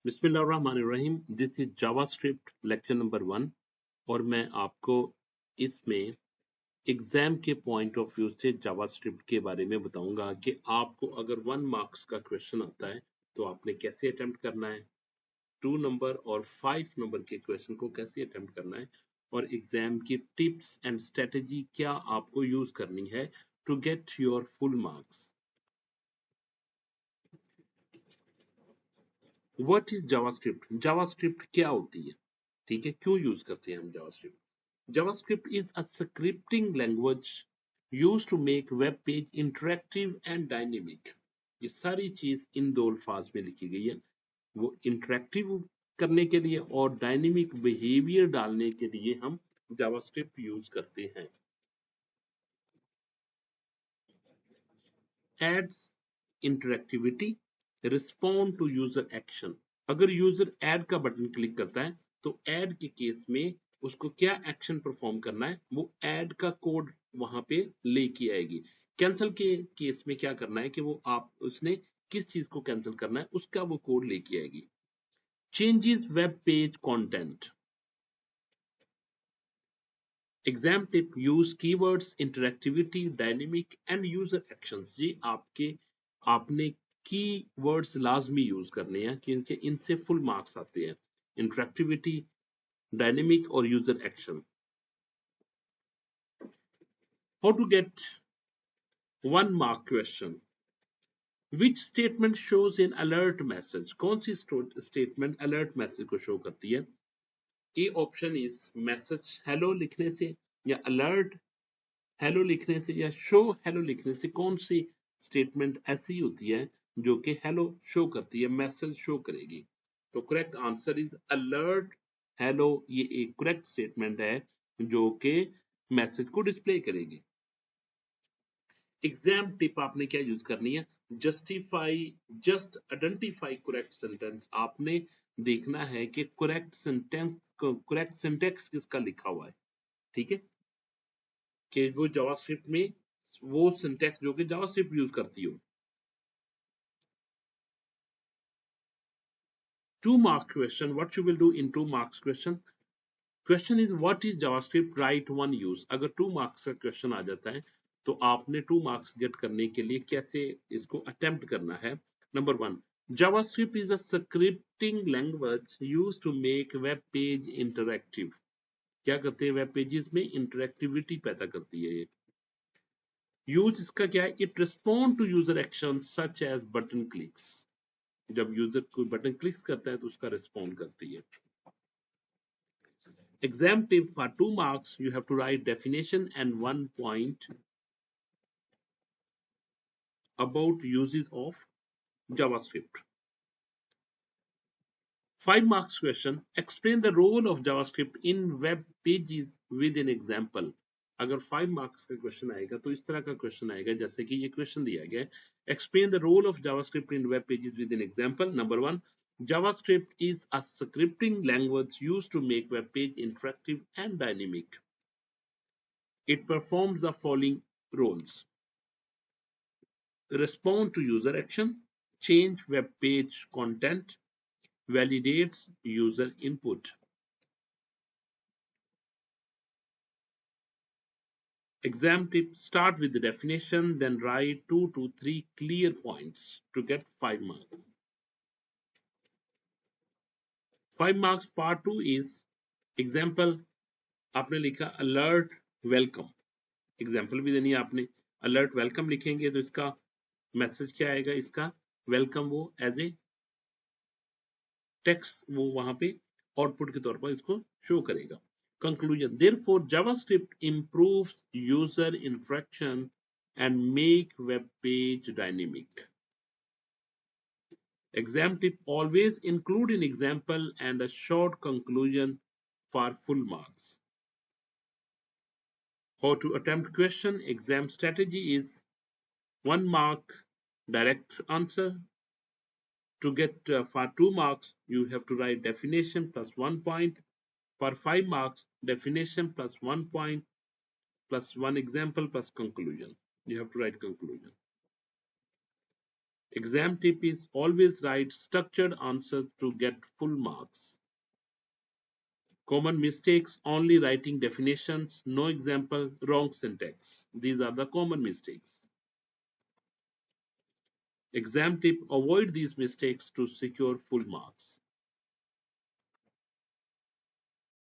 बिस्मिल्लाहिर्रहमानिर्रहीम। This is JavaScript lecture number 1 और मैं आपको इसमें एग्जाम के पॉइंट ऑफ व्यू से जावास्क्रिप्ट के बारे में बताऊंगा कि आपको अगर 1 मार्क्स का क्वेश्चन आता है तो आपने कैसे अटेम्प्ट करना है, 2 नंबर और 5 नंबर के क्वेश्चन को कैसे अटेम्प्ट करना है और एग्जाम की टिप्स एंड स्ट्रेटेजी क्या आपको यूज करनी है to get your full marks. What is JavaScript? JavaScript क्या होती है, ठीक है, क्यों यूज करते हैं हम JavaScript? JavaScript is a scripting language used to make web page interactive and dynamic। ये सारी चीज इन दो अल्फाज में लिखी गई है, वो इंटरेक्टिव करने के लिए और डायनेमिक बिहेवियर डालने के लिए हम जावास्क्रिप्ट यूज करते हैं। Adds interactivity, respond to user action. अगर यूजर ऐड का बटन क्लिक करता है तो ऐड के केस में उसको क्या एक्शन परफॉर्म करना है, वो ऐड का कोड वहां पे लेके आएगी। कैंसिल के केस में क्या करना है कि वो आप उसने किस चीज को कैंसिल करना है उसका वो कोड लेके आएगी। Changes web page content. Exam tip, use keywords interactivity dynamic and user actions. ये आपने की वर्ड्स लाजमी यूज करने हैं क्योंकि इनसे फुल मार्क्स आते हैं। इंटरेक्टिविटी, डायनेमिक और user action. How to get 1 mark question? Which statement shows in alert message? कौन सी स्टेटमेंट अलर्ट मैसेज को शो करती है? A option is message hello लिखने से, या अलर्ट हेलो लिखने से, या शो हेलो लिखने से। कौन सी स्टेटमेंट ऐसी होती है जो कि हेलो शो करती है, मैसेज शो करेगी? तो correct answer is alert hello. ये एक करेक्ट स्टेटमेंट है जो कि मैसेज को डिस्प्ले करेगी। एग्जाम टिप आपने क्या यूज करनी है? Justify, just identify correct sentence. आपने देखना है कि करेक्ट सिंटेक्स किसका लिखा हुआ है, ठीक है, कि वो जावास्क्रिप्ट में वो सिंटेक्स जो कि जावास्क्रिप्ट यूज करती हो। 2 mark question, what you will do in 2 marks question is what is JavaScript, write one use। अगर 2 marks का क्वेश्चन आ जाता है तो आपने 2 marks गेट करने के लिए कैसे इसको अटेम्प्ट करना है। Number 1, JavaScript is a scripting language used to make web page interactive। क्या करते हैं? वेब पेजेस में इंटरेक्टिविटी पैदा करती है ये। यूज इसका क्या है? It respond to user action such as button clicks. जब यूजर कोई बटन क्लिक करता है तो उसका रिस्पॉन्ड करती है। Exam tip for 2 marks, you have to write definition and 1 point about uses of JavaScript. 5 marks question, explain the role of JavaScript in web pages with an example। अगर 5 marks का question आएगा तो इस तरह का question आएगा जैसे कि ये क्वेश्चन दिया गया है। Explain the role of JavaScript in web pages with an example। Number 1, JavaScript is a scripting language used to make web page interactive and dynamic। It performs the following roles: respond to user action, change web page content, validates user input। Exam tip, start with the definition, then write 2 to 3 clear points to get 5 marks। 5 marks part 2 is example। आपने लिखा alert welcome, example भी देनी है आपने। alert welcome लिखेंगे तो इसका message क्या आएगा? इसका वेलकम वो एज ए टेक्स्ट वो वहां पे आउटपुट के तौर पर इसको शो करेगा। Conclusion, therefore JavaScript improves user interaction and make web page dynamic। Exam tip, always include an example and a short conclusion for full marks। How to attempt question? Exam strategy is 1 mark direct answer। To get for 2 marks you have to write definition plus 1 point। For 5 marks, definition plus 1 point plus 1 example plus conclusion. You have to write conclusion. Exam tip is always write structured answer to get full marks. Common mistakes: only writing definitions, no example, wrong syntax. These are the common mistakes. Exam tip: avoid these mistakes to secure full marks.